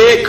1,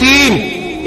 3,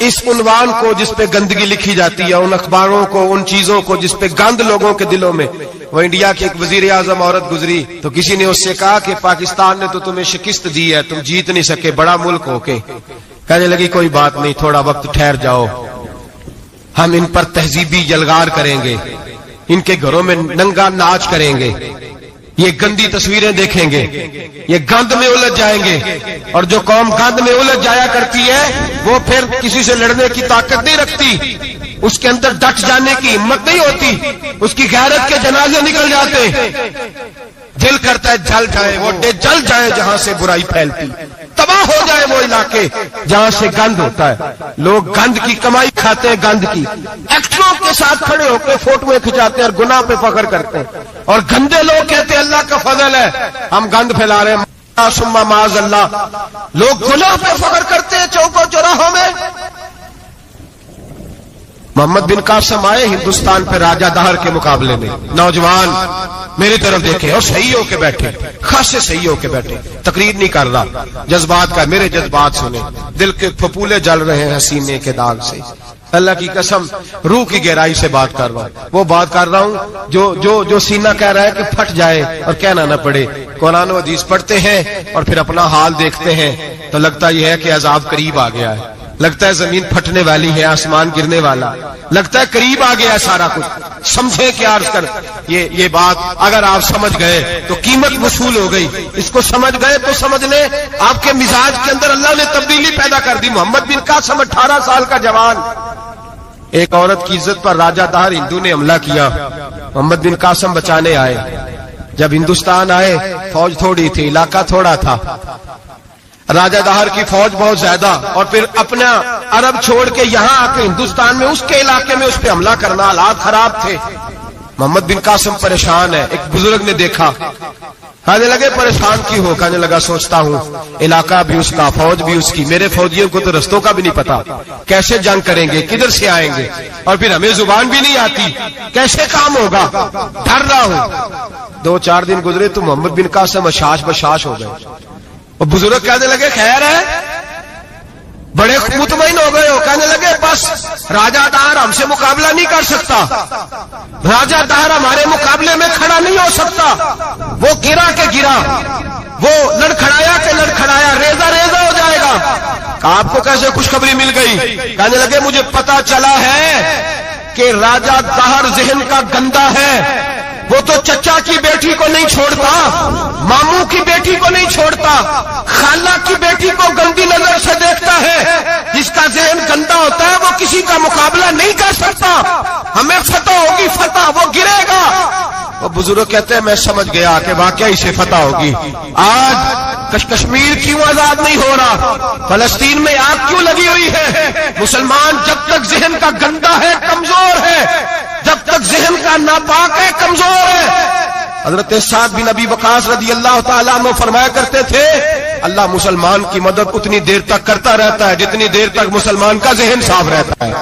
اس عنوان کو جس پہ گندگی لکھی جاتی ہے، ان اخباروں کو، ان چیزوں کو جس پہ گند لوگوں کے دلوں میں. وہ انڈیا کی ایک وزیر اعظم عورت گزری تو کسی نے اس سے کہا کہ پاکستان نے تو تمہیں شکست دی ہے، تم جیت نہیں سکے بڑا ملک ہو کے. کہنے لگی کوئی بات نہیں، تھوڑا وقت ٹھہر جاؤ، ہم ان پر تہذیبی یلغار کریں گے، ان کے گھروں میں ننگا ناچ کریں گے، یہ گندی تصویریں دیکھیں گے، یہ گند میں الجھ جائیں گے. اور جو قوم گند میں الجھ جایا کرتی ہے وہ پھر کسی سے لڑنے کی طاقت نہیں رکھتی، اس کے اندر ڈٹ جانے کی ہمت نہیں ہوتی، اس کی غیرت کے جنازے نکل جاتے. دل کرتا ہے جل جائے وہ جل جائے جہاں سے برائی پھیلتی، تباہ ہو جائے وہ علاقے جہاں سے گند ہوتا ہے. لوگ گند کی کمائی کھاتے ہیں، گند کی. ایکٹروں کے ساتھ کھڑے ہو کے فوٹویں کھچاتے ہیں اور گناہ پہ فخر کرتے ہیں، اور گندے لوگ کہتے ہیں اللہ کا فضل ہے ہم گند پھیلا رہے ہیں. ثم معاذ اللہ، لوگ گناہ پہ فخر کرتے ہیں چوکوں چوراہوں میں. محمد بن قاسم آئے ہندوستان پہ راجہ دہر کے مقابلے میں، نوجوان میری طرف دیکھے اور صحیح ہو کے بیٹھے، خاصے صحیح ہو کے بیٹھے، تقریر نہیں کر رہا، جذبات کا. میرے جذبات سنیں، دل کے پھپولے جل رہے ہیں سینے کے داغ سے. اللہ کی قسم روح کی گہرائی سے بات کر رہا ہوں، وہ بات کر رہا ہوں جو سینہ کہہ رہا ہے کہ پھٹ جائے اور کہنا نہ پڑے. قرآن و حدیث پڑھتے ہیں اور پھر اپنا حال دیکھتے ہیں تو لگتا یہ ہے کہ عذاب قریب آ گیا ہے، لگتا ہے زمین پھٹنے والی ہے، آسمان گرنے والا، لگتا ہے قریب آ گیا ہے سارا کچھ. سمجھے کیا عرض کر یہ بات اگر آپ سمجھ گئے تو قیمت وصول ہو گئی. اس کو سمجھ گئے تو سمجھ لیں آپ کے مزاج کے اندر اللہ نے تبدیلی پیدا کر دی. محمد بن قاسم 18 سال کا جوان، ایک عورت کی عزت پر راجہ دہر ہندو نے حملہ کیا، محمد بن قاسم بچانے آئے. جب ہندوستان آئے فوج تھوڑی تھی، علاقہ تھوڑا تھا، راجہ دہر کی فوج بہت زیادہ، اور پھر اپنا عرب چھوڑ کے یہاں آ کے ہندوستان میں اس کے علاقے میں اس پہ حملہ کرنا، حالات خراب تھے. محمد بن قاسم پریشان ہے. ایک بزرگ نے دیکھا، کہنے لگے پریشان کیوں ہو؟ کہنے لگا سوچتا ہوں علاقہ بھی اس کا، فوج بھی اس کی، میرے فوجیوں کو تو رستوں کا بھی نہیں پتا، کیسے جنگ کریں گے، کدھر سے آئیں گے، اور پھر ہمیں زبان بھی نہیں آتی، کیسے کام ہوگا، ڈر رہا ہوں. 2-4 دن گزرے تو محمد بن قاسم اشاش بشاش ہو گئے. اور بزرگ کہنے لگے خیر ہے، بڑے مطمئن ہو گئے ہو. کہنے لگے بس راجہ دہر ہم سے مقابلہ نہیں کر سکتا، راجہ دہر ہمارے مقابلے میں کھڑا نہیں ہو سکتا. وہ گرا کے گرا، وہ لڑکھڑایا کے لڑکھڑایا، ریزہ ریزہ ہو جائے گا. آپ کو کیسے خوشخبری مل گئی؟ کہنے لگے مجھے پتا چلا ہے کہ راجہ دہر ذہن کا گندا ہے، وہ تو چچا کی بیٹی کو نہیں چھوڑتا، ماموں کی بیٹی کو نہیں چھوڑتا، خالہ کی بیٹی کو گندی نظر سے دیکھتا ہے. جس کا ذہن گندا ہوتا ہے وہ کسی کا مقابلہ نہیں کر سکتا. ہمیں فتح ہوگی، فتح، وہ گرے گا. وہ بزرگ کہتے ہیں میں سمجھ گیا کہ واقعی سے فتح ہوگی. آج کشمیر کیوں آزاد نہیں ہو رہا؟ فلسطین میں آگ کیوں لگی ہوئی ہے؟ مسلمان جب تک ذہن کا گندا ہے کمزور ہے، جب تک ذہن کا ناپاک ہے کمزور ہے. حضرت سعد بن ابی وقاص رضی اللہ تعالیٰ عنہ فرمایا کرتے تھے اللہ مسلمان کی مدد اتنی دیر تک کرتا رہتا ہے جتنی دیر تک مسلمان کا ذہن صاف رہتا ہے،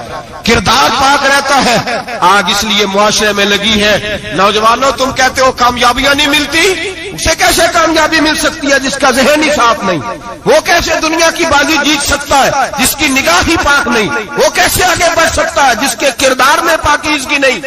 کردار پاک رہتا ہے. آگ اس لیے معاشرے میں لگی ہے. نوجوانوں تم کہتے ہو کامیابیاں نہیں ملتی، اسے کیسے کامیابی مل سکتی ہے جس کا ذہن ہی صاف نہیں؟ وہ کیسے دنیا کی بازی جیت سکتا ہے جس کی نگاہ ہی پاک نہیں؟ وہ کیسے آگے بڑھ سکتا ہے جس کے کردار میں پاکیزگی نہیں؟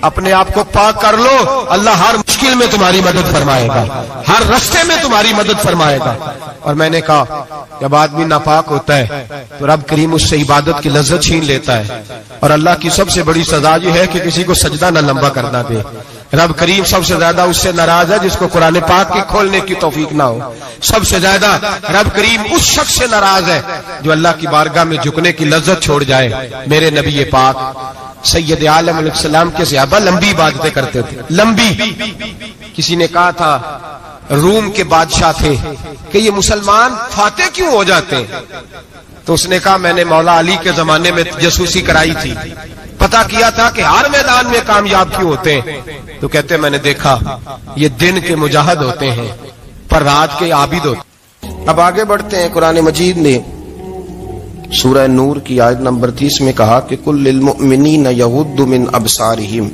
اپنے آپ کو پاک کر لو، اللہ ہر مشکل میں تمہاری مدد فرمائے گا، ہر رستے میں تمہاری مدد فرمائے گا. اور میں نے کہا جب آدمی ناپاک ہوتا ہے تو رب کریم اس سے عبادت کی لذت چھین لیتا ہے. اور اللہ کی سب سے بڑی سزا یہ ہے کہ کسی کو سجدہ نہ لمبا کرنا دے. رب کریم سب سے زیادہ اس سے ناراض ہے جس کو قرآن پاک کی کھولنے کی توفیق نہ ہو. سب سے زیادہ رب کریم اس شخص سے ناراض ہے جو اللہ کی بارگاہ میں جھکنے کی لذت چھوڑ جائے. میرے نبی پاک سید عالم علیہ السلام کے صحابہ لمبی عبادتیں کرتے تھے، لمبی. کسی نے کہا تھا روم کے بادشاہ تھے کہ یہ مسلمان فاتح کیوں ہو جاتے ہیں؟ تو اس نے کہا میں نے مولا علی کے زمانے میں جاسوسی کرائی تھی، پتا کیا تھا کہ ہر میدان میں کامیاب کیوں ہوتے ہیں. تو کہتے میں نے دیکھا یہ دن کے مجاہد ہوتے ہیں پر رات کے عابد ہوتے ہیں. اب آگے بڑھتے ہیں. قرآن مجید نے سورہ نور کی آیت نمبر 30 میں کہا کہ کل للمؤمنین یغضوا من ابصارہم،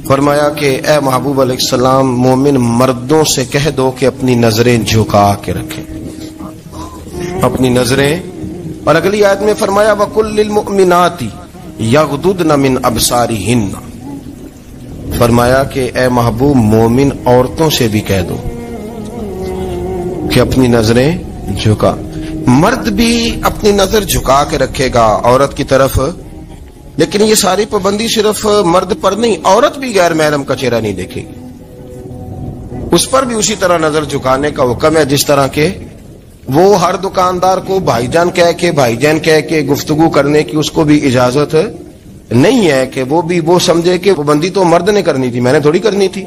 فرمایا کہ اے محبوب علیہ السلام مومن مردوں سے کہہ دو کہ اپنی نظریں جھکا کے رکھیں، اپنی نظریں اور اگلی آیت میں فرمایا وَقُلْ لِلْمُؤْمِنَاتِ يَغْضُضْنَ مِنْ أَبْصَارِهِنَّ، فرمایا کہ اے محبوب مومن عورتوں سے بھی کہہ دو کہ اپنی نظریں جھکا. مرد بھی اپنی نظر جھکا کے رکھے گا عورت کی طرف، لیکن یہ ساری پابندی صرف مرد پر نہیں، عورت بھی غیر محرم کا چہرہ نہیں دیکھے گی، اس پر بھی اسی طرح نظر جھکانے کا حکم ہے جس طرح کے وہ ہر دکاندار کو بھائی جان کہہ کے گفتگو کرنے کی اس کو بھی اجازت نہیں ہے کہ وہ سمجھے کہ پابندی تو مرد نے کرنی تھی، میں نے تھوڑی کرنی تھی.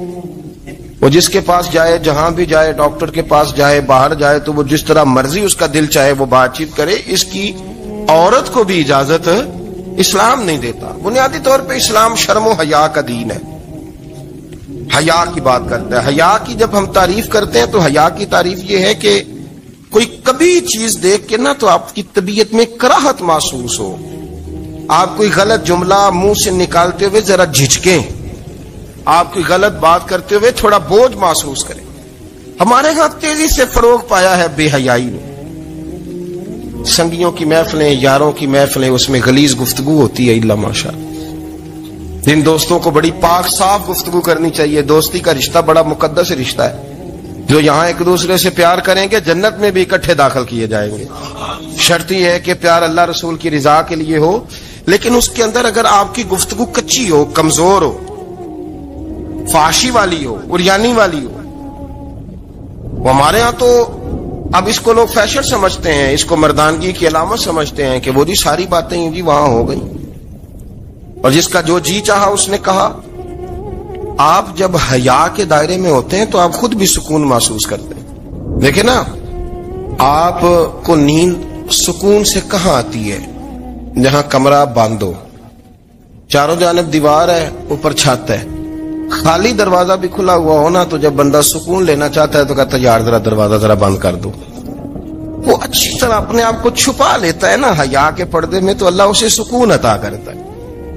وہ جس کے پاس جائے، جہاں بھی جائے، ڈاکٹر کے پاس جائے، باہر جائے، تو وہ جس طرح مرضی اس کا دل چاہے وہ بات چیت کرے. اس کی عورت کو بھی اجازت اسلام نہیں دیتا. بنیادی طور پہ اسلام شرم و حیا کا دین ہے، حیا کی بات کرتا ہے. حیا کی جب ہم تعریف کرتے ہیں تو حیا کی تعریف یہ ہے کہ کوئی کبھی چیز دیکھ کے نا تو آپ کی طبیعت میں کراہت محسوس ہو، آپ کوئی غلط جملہ منہ سے نکالتے ہوئے ذرا جھجکیں، آپ کوئی غلط بات کرتے ہوئے تھوڑا بوجھ محسوس کریں. ہمارے ہاں تیزی سے فروغ پایا ہے بے حیائی نے. سنگیوں کی محفلیں، یاروں کی محفلیں، اس میں غلیظ گفتگو ہوتی ہے الا ماشاءاللہ. جن دوستوں کو بڑی پاک صاف گفتگو کرنی چاہیے. دوستی کا رشتہ بڑا مقدس رشتہ ہے. جو یہاں ایک دوسرے سے پیار کریں گے جنت میں بھی اکٹھے داخل کیے جائیں گے. شرط یہ ہے کہ پیار اللہ رسول کی رضا کے لیے ہو، لیکن اس کے اندر اگر آپ کی گفتگو کچی ہو، کمزور ہو، فحاشی والی ہو، عریانی والی ہو. وہ ہمارے ہاں تو اب اس کو لوگ فیشن سمجھتے ہیں، اس کو مردانگی کی علامت سمجھتے ہیں کہ وہ جی ساری باتیں جی وہاں ہو گئی، اور جس کا جو جی چاہا اس نے کہا. آپ جب حیا کے دائرے میں ہوتے ہیں تو آپ خود بھی سکون محسوس کرتے ہیں. دیکھیں نا، آپ کو نیند سکون سے کہاں آتی ہے؟ جہاں کمرہ بند ہو، چاروں جانب دیوار ہے، اوپر چھت ہے، خالی دروازہ بھی کھلا ہوا ہونا تو جب بندہ سکون لینا چاہتا ہے تو کہتا ہے یار دروازہ ذرا بند کر دو. وہ اچھی طرح اپنے آپ کو چھپا لیتا ہے نا حیا کے پردے میں، تو اللہ اسے سکون عطا کرتا ہے.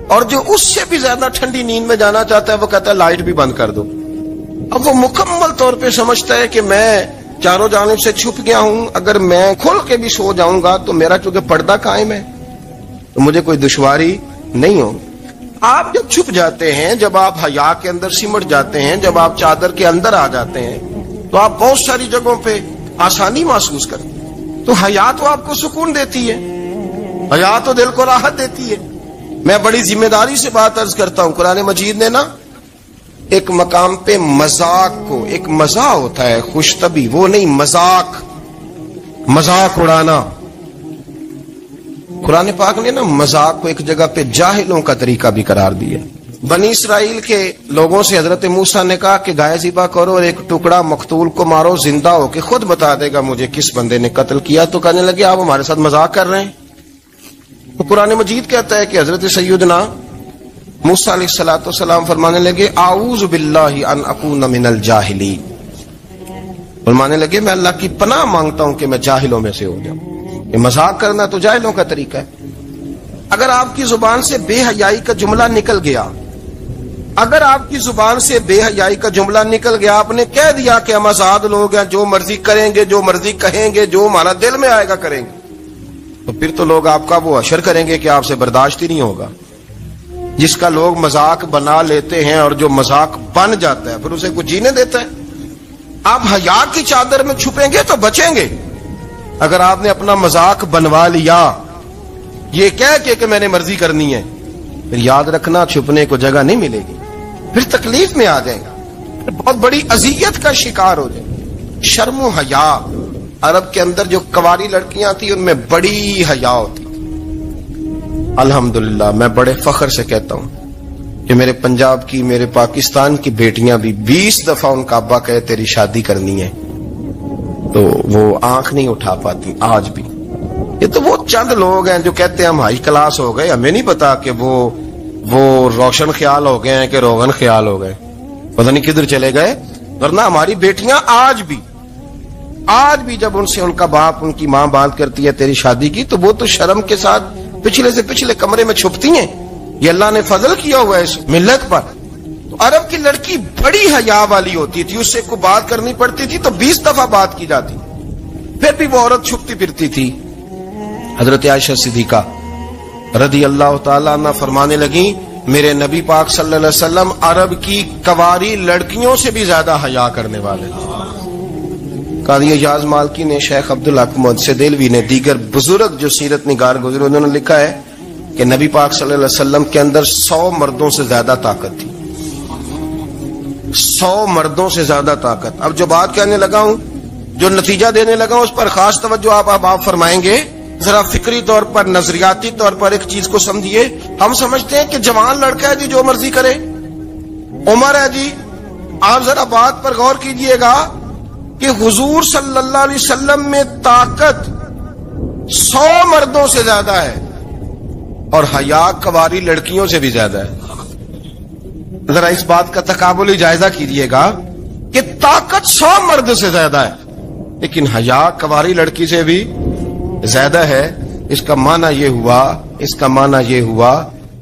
اور جو اس سے بھی زیادہ ٹھنڈی نیند میں جانا چاہتا ہے وہ کہتا ہے لائٹ بھی بند کر دو. اب وہ مکمل طور پہ سمجھتا ہے کہ میں چاروں جانب سے چھپ گیا ہوں، اگر میں کھل کے بھی سو جاؤں گا تو میرا چونکہ پردہ قائم ہے تو مجھے کوئی دشواری نہیں ہو. آپ جب چھپ جاتے ہیں، جب آپ حیا کے اندر سمٹ جاتے ہیں، جب آپ چادر کے اندر آ جاتے ہیں تو آپ بہت ساری جگہوں پہ آسانی محسوس کرتے ہیں. تو حیا تو آپ کو سکون دیتی ہے، حیا تو دل کو راحت دیتی ہے. میں بڑی ذمہ داری سے بات عرض کرتا ہوں، قرآن مجید نے نا ایک مقام پہ مذاق کو، ایک مزاح ہوتا ہے خوش طبی، وہ نہیں مذاق اڑانا. قرآن پاک نے نا مذاق کو ایک جگہ پہ جاہلوں کا طریقہ بھی قرار دیا. بنی اسرائیل کے لوگوں سے حضرت موسیٰ نے کہا کہ گائے ذبح کرو اور ایک ٹکڑا مقتول کو مارو، زندہ ہو کے خود بتا دے گا مجھے کس بندے نے قتل کیا. تو کہنے لگے آپ ہمارے ساتھ مذاق کر رہے ہیں. تو قرآن مجید کہتا ہے کہ حضرت سیدنا موسیٰ علیہ السلام فرمانے لگے اعوذ باللہ ان اکون من الجاہلین. فرمانے لگے میں اللہ کی پناہ مانگتا ہوں کہ میں جاہلوں میں سے ہو جاؤں. یہ مذاق کرنا تو جاہلوں کا طریقہ ہے. اگر آپ کی زبان سے بے حیائی کا جملہ نکل گیا، آپ نے کہہ دیا کہ ہم آزاد لوگ ہیں، جو مرضی کریں گے، جو مرضی کہیں گے، جو ہمارا دل میں آئے گا کریں گے، تو پھر تو لوگ آپ کا وہ حشر کریں گے کہ آپ سے برداشت ہی نہیں ہوگا. جس کا لوگ مذاق بنا لیتے ہیں اور جو مذاق بن جاتا ہے پھر اسے کچھ جینے دیتا ہے. آپ حیا کی چادر میں چھپیں گے تو بچیں گے. اگر آپ نے اپنا مذاق بنوا لیا یہ کہہ کے کہ میں نے مرضی کرنی ہے، پھر یاد رکھنا چھپنے کو جگہ نہیں ملے گی، پھر تکلیف میں آ جائیں گا، پھر بہت بڑی اذیت کا شکار ہو جائیں. شرم و حیا، عرب کے اندر جو کواری لڑکیاں تھیں ان میں بڑی حیا ہوتی. الحمدللہ میں بڑے فخر سے کہتا ہوں کہ میرے پنجاب کی، میرے پاکستان کی بیٹیاں بھی 20 دفعہ ان کا ابا کہے تیری شادی کرنی ہے تو وہ آنکھ نہیں اٹھا پاتی آج بھی. یہ تو وہ چند لوگ ہیں جو کہتے ہیں ہم ہائی کلاس ہو گئے، ہمیں نہیں پتا کہ وہ روشن خیال ہو گئے ہیں کہ روغن خیال ہو گئے، پتہ نہیں کدھر چلے گئے. ورنہ ہماری بیٹیاں آج بھی جب ان سے ان کا باپ، ان کی ماں بات کرتی ہے تیری شادی کی تو وہ تو شرم کے ساتھ پچھلے سے پچھلے کمرے میں چھپتی ہیں. یہ اللہ نے فضل کیا ہوا ہے اس ملت پر. تو عرب کی لڑکی بڑی حیا والی ہوتی تھی، اس سے کوئی بات کرنی پڑتی تھی تو 20 دفعہ بات کی جاتی، پھر بھی وہ عورت چھپتی پھرتی تھی. حضرت عائشہ صدیقہ رضی اللہ تعالیٰ عنہ فرمانے لگیں میرے نبی پاک صلی اللہ علیہ وسلم عرب کی کواری لڑکیوں سے بھی زیادہ حیا کرنے والے تھے۔ قاضی اعجاز مالکی نے، شیخ عبدالحق محدث دہلوی نے، دیگر بزرگ جو سیرت نگار گزرے انہوں نے لکھا ہے کہ نبی پاک صلی اللہ علیہ وسلم کے اندر 100 مردوں سے زیادہ طاقت تھی، 100 مردوں سے زیادہ طاقت۔ اب جو بات کہنے لگا ہوں، جو نتیجہ دینے لگا ہوں، اس پر خاص توجہ آپ فرمائیں گے۔ ذرا فکری طور پر، نظریاتی طور پر ایک چیز کو سمجھیے۔ ہم سمجھتے ہیں کہ جوان لڑکا ہے جی جو مرضی کرے، عمر ہے جی۔ آپ ذرا بات پر غور کیجئے گا کہ حضور صلی اللہ علیہ وسلم میں طاقت 100 مردوں سے زیادہ ہے اور حیا کواری لڑکیوں سے بھی زیادہ ہے۔ ذرا اس بات کا تقابلی جائزہ کیجئے گا کہ طاقت 100 مرد سے زیادہ ہے لیکن حیا کواری لڑکی سے بھی زیادہ ہے۔ اس کا معنی یہ ہوا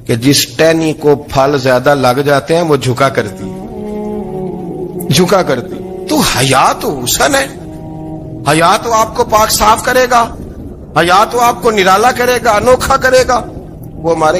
کہ جس ٹہنی کو پھل زیادہ لگ جاتے ہیں وہ جھکا کرتی۔ تو حیا تو حسن ہے، حیا تو آپ کو پاک صاف کرے گا، حیا تو آپ کو نرالا کرے گا، انوکھا کرے گا۔ وہ ہمارے